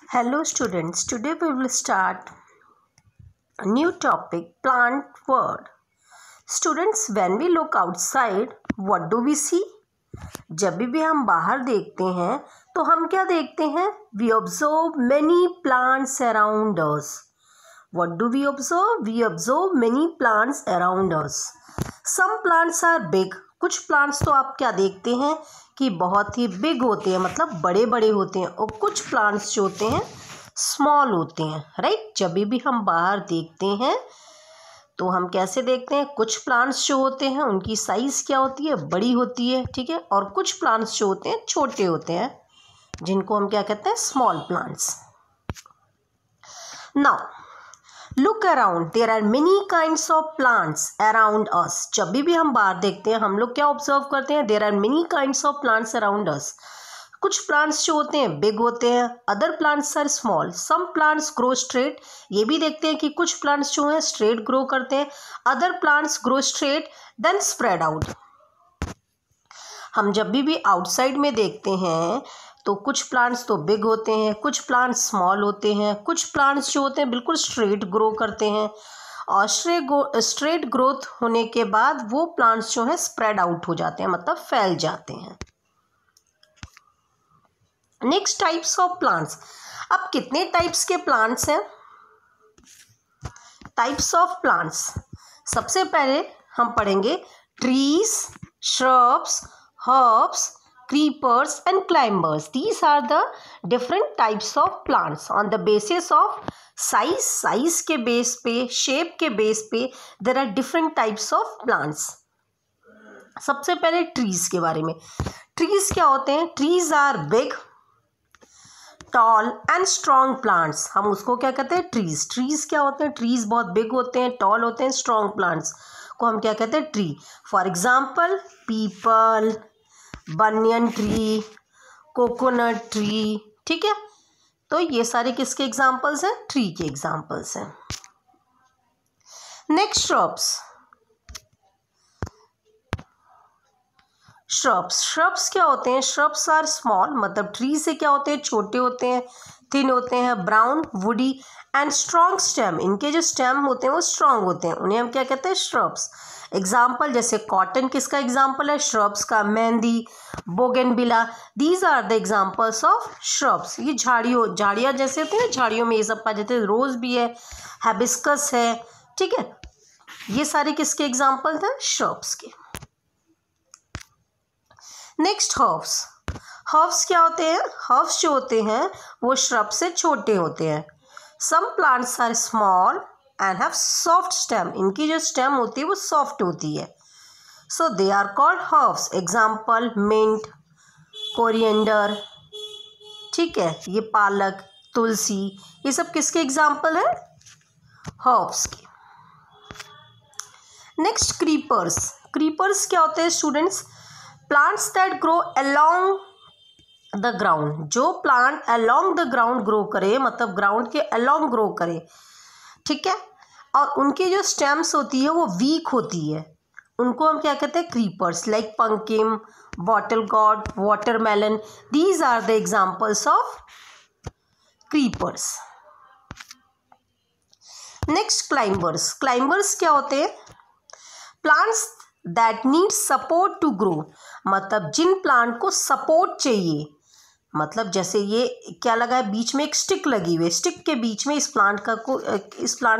Hello students, today we will start a new topic, plant world. Students, when we look outside, what do we see? जब भी हम बाहर देखते हैं तो हम क्या देखते हैं? We observe many plants around us. What do we observe? We observe many plants around us. Some plants are big. कुछ प्लांट्स तो आप क्या देखते हैं कि बहुत ही बिग होते हैं, मतलब बड़े बड़े होते हैं, और कुछ प्लांट्स जो होते हैं स्मॉल होते हैं, राइट। जब भी हम बाहर देखते हैं तो हम कैसे देखते हैं? कुछ प्लांट्स जो होते हैं उनकी साइज़ क्या होती है? बड़ी होती है, ठीक है। और कुछ प्लांट्स जो होते हैं छोटे होते हैं, जिनको हम क्या कहते हैं? Small plants. Now look around, there are many kinds of plants around us. जब भी हम बाहर देखते हैं हम लोग क्या ऑब्जर्व करते हैं? There are many kinds of plants around us. कुछ प्लांट्स जो होते हैं बिग होते हैं, other plants are small, some plants grow straight. ये भी देखते हैं कि कुछ प्लांट्स जो हैं स्ट्रेट ग्रो करते हैं, other plants grow straight then spread out. हम जब भी आउटसाइड में देखते हैं तो कुछ प्लांट्स तो बिग होते हैं, कुछ प्लांट्स स्मॉल होते हैं, कुछ प्लांट्स जो होते हैं बिल्कुल स्ट्रेट ग्रो करते हैं, और स्ट्रेट ग्रोथ होने के बाद वो प्लांट्स जो हैं स्प्रेड आउट हो जाते हैं, मतलब फैल जाते हैं। Next types of plants. अब कितने टाइप्स के प्लांट्स हैं? टाइप्स ऑफ प्लांट्स, सबसे पहले हम पढ़ेंगे trees, shrubs, herbs, creepers and climbers. These are the different types of plants. On the basis of size के बेस पे, shape के बेस पे there are different types of plants. सबसे पहले ट्रीज के बारे में। ट्रीज क्या होते हैं? Trees are big, tall and strong plants. हम उसको क्या कहते हैं? ट्रीज। ट्रीज क्या होते हैं? ट्रीज बहुत बिग होते हैं, टॉल होते हैं, स्ट्रॉन्ग प्लांट्स को हम क्या कहते हैं? Tree. For example people, banyan tree, coconut tree, ठीक है। तो ये सारे किसके एग्जाम्पल्स हैं? ट्री के एग्जाम्पल्स हैं। Next shrubs. श्रब्स क्या होते हैं? श्रब्स आर स्मॉल, मतलब ट्री से क्या होते हैं? छोटे होते हैं, थिन होते हैं, brown, woody and strong stem. इनके जो स्टेम होते हैं वो स्ट्रॉन्ग होते हैं, उन्हें हम क्या कहते हैं? श्रब्स। एग्जाम्पल जैसे कॉटन किसका एग्जाम्पल है? श्रब्स का। Mehndi, bougainvillea, these are the examples of shrubs. ये झाड़ियाँ जैसे होती है ना, झाड़ियों में ये सब पाए जाते हैं। रोज भी है, हैबिस्कस है, ठीक है। ये सारे किसके एग्जाम्पल्स हैं? श्रब्स के। Next herbs. हर्ब्स क्या होते हैं? हर्ब्स जो होते हैं वो श्रब से छोटे होते हैं। Some plants are small and have soft stem. इनकी जो स्टेम होती है वो सॉफ्ट होती है, so they are called herbs. Example mint, coriander, ठीक है। ये पालक, तुलसी, ये सब किसके एग्जाम्पल है? हर्ब्स के। Next creepers. क्रीपर्स क्या होते हैं students? Plants that grow along the ground. जो plant along the ground grow करे, मतलब ग्राउंड के अलोंग ग्रो करे, ठीक है, और उनकी जो स्टेम्स होती है वो वीक होती है, उनको हम क्या कहते हैं? Creepers. Like pumpkin, bottle gourd, watermelon, these are the examples of creepers. Next climbers. Climbers क्या होते हैं? Plants that need support to grow, मतलब जिन प्लांट को सपोर्ट चाहिए, मतलब जैसे ये क्या लगा है? बीच में एक स्टिक लगी हुई है, स्टिक के बीच में इस प्लांट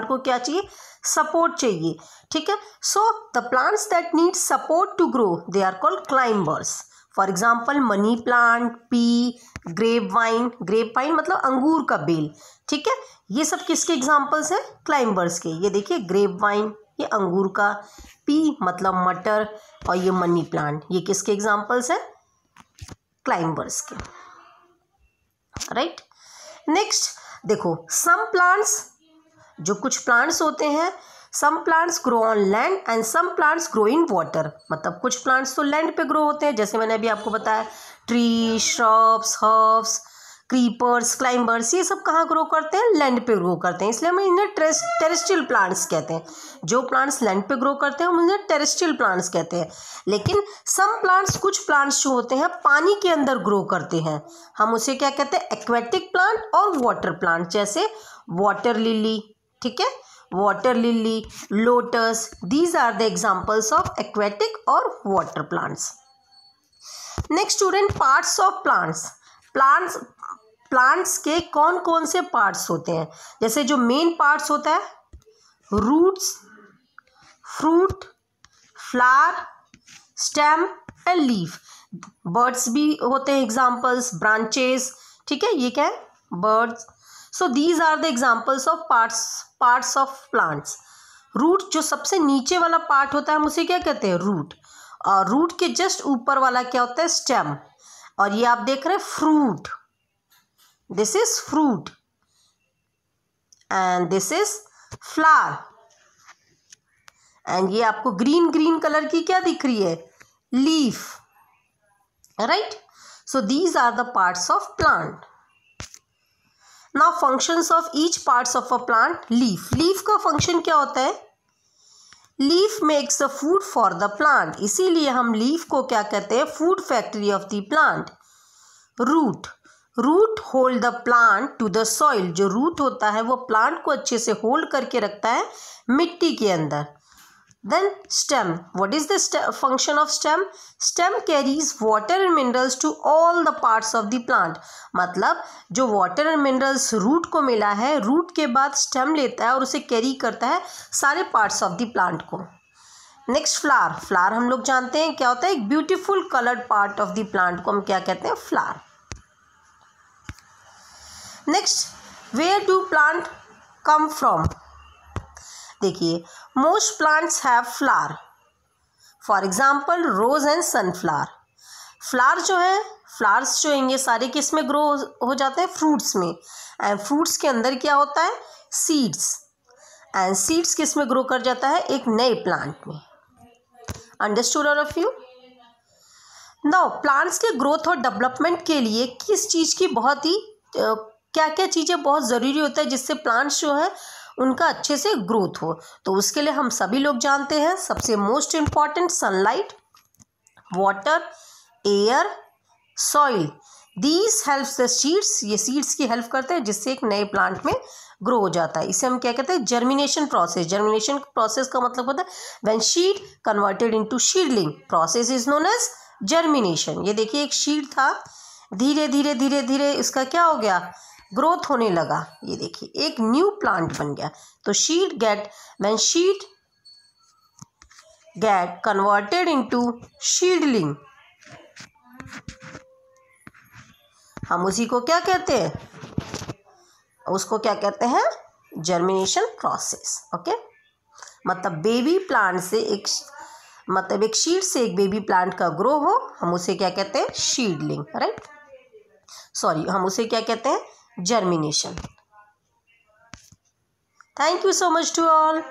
को क्या चाहिए? सपोर्ट चाहिए, ठीक है। So the plants that need support to grow they are called climbers. For example money plant, pea, grape vine मतलब अंगूर का बेल, ठीक है। ये सब किसके एग्जाम्पल्स हैं? क्लाइंबर्स के। ये देखिए ग्रेप वाइन, ये अंगूर का, पी मतलब मटर, और ये मनी प्लांट, ये किसके एग्जाम्पल्स हैं? क्लाइंबर्स के, राइट। नेक्स्ट देखो, सम प्लांट्स, जो कुछ प्लांट्स होते हैं, some plants grow on land and some plants grow in water. मतलब कुछ प्लांट्स तो लैंड पे ग्रो होते हैं, जैसे मैंने अभी आपको बताया, tree, shrubs, herbs, creepers, climbers, ये सब कहाँ ग्रो करते हैं? लैंड पे ग्रो करते हैं, इसलिए हम इन्हें टेरेस्ट्रियल प्लांट्स कहते हैं। जो प्लांट्स लैंड पे ग्रो करते हैं हम उन्हें टेरेस्ट्रियल प्लांट्स कहते हैं। लेकिन सम प्लांट्स, कुछ प्लांट्स जो होते हैं पानी के अंदर ग्रो करते हैं, हम उसे क्या कहते हैं? एक्वेटिक प्लांट और वाटर प्लांट। जैसे वाटर लिली, ठीक है, water lily, lotus, these are the examples of aquatic और water plants. Next student, parts of plants. Plants के कौन कौन से पार्ट्स होते हैं? जैसे जो मेन पार्ट्स होता है, roots, fruit, flower, stem and leaf. Birds भी होते हैं एग्जाम्पल्स, ब्रांचेस, ठीक है, ये क्या है? Birds. So these are the examples of parts of plants. Root जो सबसे नीचे वाला पार्ट होता है हम उसे क्या कहते हैं? रूट। और रूट के जस्ट ऊपर वाला क्या होता है? स्टेम। और ये आप देख रहे हैं fruit, this is fruit and this is flower. And ये आपको ग्रीन ग्रीन कलर की क्या दिख रही है? Leaf, right? So these are the parts of plant. Now functions of each parts of a plant. Leaf, leaf का function क्या होता है? Leaf makes the food for the plant, इसीलिए हम लीफ को क्या कहते हैं? Food factory of the plant. Root, root hold the plant to the soil, जो रूट होता है वो प्लांट को अच्छे से होल्ड करके रखता है मिट्टी के अंदर। Then stem, what is the function of stem? Stem carries water and minerals to all the parts of the plant. मतलब जो वाटर एंड मिनरल्स रूट को मिला है, रूट के बाद स्टेम लेता है और उसे कैरी करता है सारे पार्ट्स ऑफ द प्लांट को। नेक्स्ट फ्लावर, फ्लावर हम लोग जानते हैं क्या होता है? एक beautiful coloured part of the plant को हम क्या कहते हैं? Flower. Next, where do plant come from? देखिए, most plants have flower, for example rose and sunflower. Flower जो है, फ्लावर्स जो हैं ये सारे किस में ग्रो हो जाते हैं? फ्रूट्स में। एंड फ्रूट्स के अंदर क्या होता है? सीड्स। एंड सीड्स किस में ग्रो कर जाता है? एक नए प्लांट में। Understood all of you? Now plants के ग्रोथ और डेवलपमेंट के लिए किस चीज़ की बहुत ही क्या क्या चीज़ें बहुत ज़रूरी होता है जिससे प्लांट्स जो है उनका अच्छे से ग्रोथ हो? तो उसके लिए हम सभी लोग जानते हैं, सबसे most important sunlight, water, air, soil. These helps the seeds, ये सीड्स की हेल्प करते हैं जिससे एक नए प्लांट में ग्रो हो जाता है। इसे हम क्या कहते हैं? Germination process. जर्मिनेशन प्रोसेस का मतलब होता है when seed converted into seedling, process is known as germination. ये देखिए, एक सीड था, धीरे धीरे धीरे धीरे इसका क्या हो गया? ग्रोथ होने लगा। ये देखिए, एक न्यू प्लांट बन गया। तो seed get, when seed get converted into seedling, हम उसी को क्या कहते हैं? उसको क्या कहते हैं? Germination process. ओके, मतलब बेबी प्लांट से एक सीड से एक बेबी प्लांट का ग्रो हो, हम उसे क्या कहते हैं? Seedling, right? सॉरी, हम उसे क्या कहते हैं? Germination. Thank you so much to all.